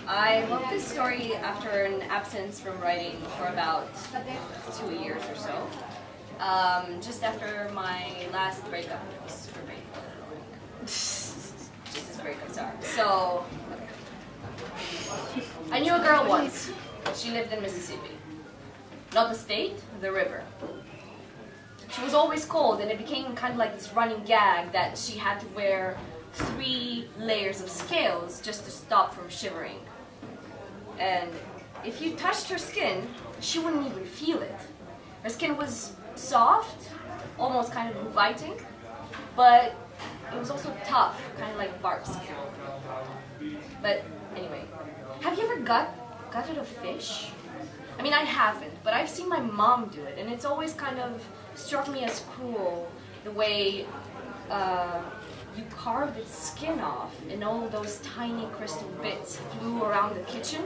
I wrote this story after an absence from writing for about 2 years or so. Just after my last breakup. It was super painful. Just this breakup, sorry. So, I knew a girl once. She lived in Mississippi. Not the state, the river. She was always cold, and it became kind of like this running gag that she had to wear 3 layers of scales just to stop from shivering. And if you touched her skin, she wouldn't even feel it. Her skin was soft, almost kind of inviting, but it was also tough, kind of like bark skin. But anyway, have you ever gutted a fish? I mean, I haven't, but I've seen my mom do it, and it's always kind of struck me as cruel the way you carved its skin off and all those tiny crystal bits flew around the kitchen,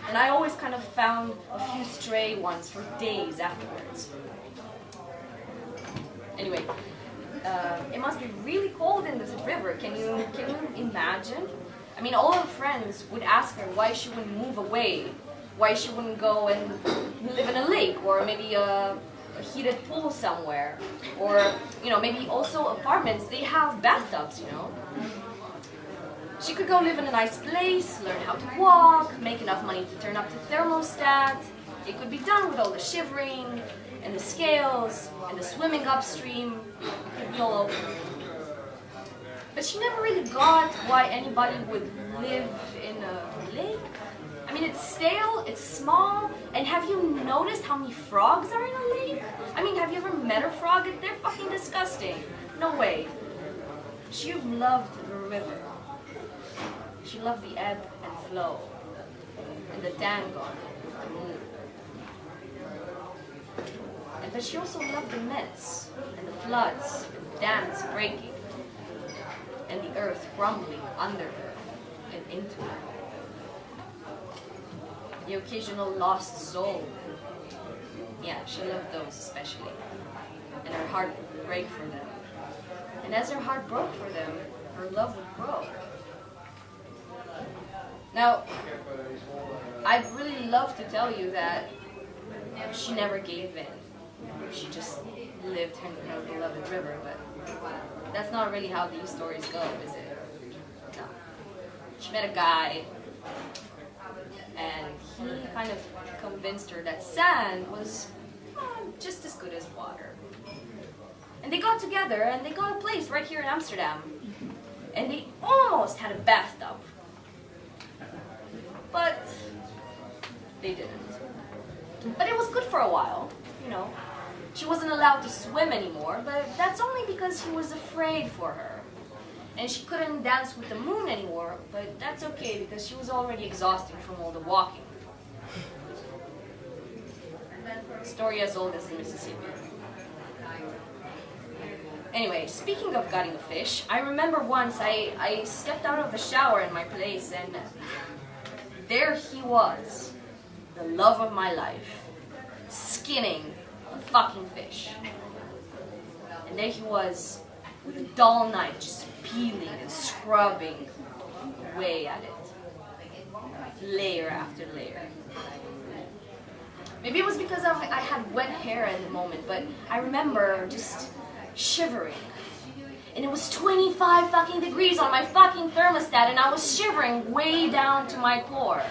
and I always kind of found a few stray ones for days afterwards. Anyway, it must be really cold in this river. Can you imagine? I mean, all her friends would ask her why she wouldn't move away, why she wouldn't go and live in a lake or maybe a heated pool somewhere, or maybe also apartments. They have bathtubs. She could go live in a nice place, learn how to walk, make enough money to turn up the thermostat. It could be done with all the shivering and the scales and the swimming upstream. It could be all over. But she never really got why anybody would live in a lake. I mean, it's stale, it's small, and have you noticed how many frogs are in a lake? I mean, have you ever met a frog? They're fucking disgusting. No way. She loved the river. She loved the ebb and flow, and the tango, the moon. But she also loved the mess, and the floods, and the dams breaking, and the earth crumbling under her and into her. The occasional lost soul. Yeah, she loved those especially. And her heart would break for them. And as her heart broke for them, her love would grow. Now, I'd really love to tell you that she never gave in. She just lived in her beloved river, but that's not really how these stories go, is it? No. She met a guy, and he kind of convinced her that sand was just as good as water. And they got together, and they got a place right here in Amsterdam. And they almost had a bathtub. But they didn't. But it was good for a while, She wasn't allowed to swim anymore, but that's only because he was afraid for her. And she couldn't dance with the moon anymore, but that's okay because she was already exhausted from all the walking. Story as old as the Mississippi. Anyway, speaking of gutting a fish, I remember once I stepped out of the shower in my place, and there he was, the love of my life, skinning a fucking fish. And there he was, with a dull knife, just peeling and scrubbing away at it, layer after layer. Maybe it was because I had wet hair at the moment, but I remember just shivering. And it was 25 fucking degrees on my fucking thermostat, and I was shivering way down to my core.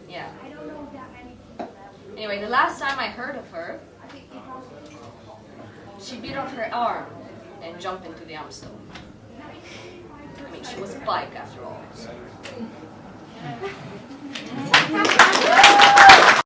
Yeah. Anyway, the last time I heard of her, she beat off her arm and jumped into the Amsterdam. I mean, she was a bike after all. So.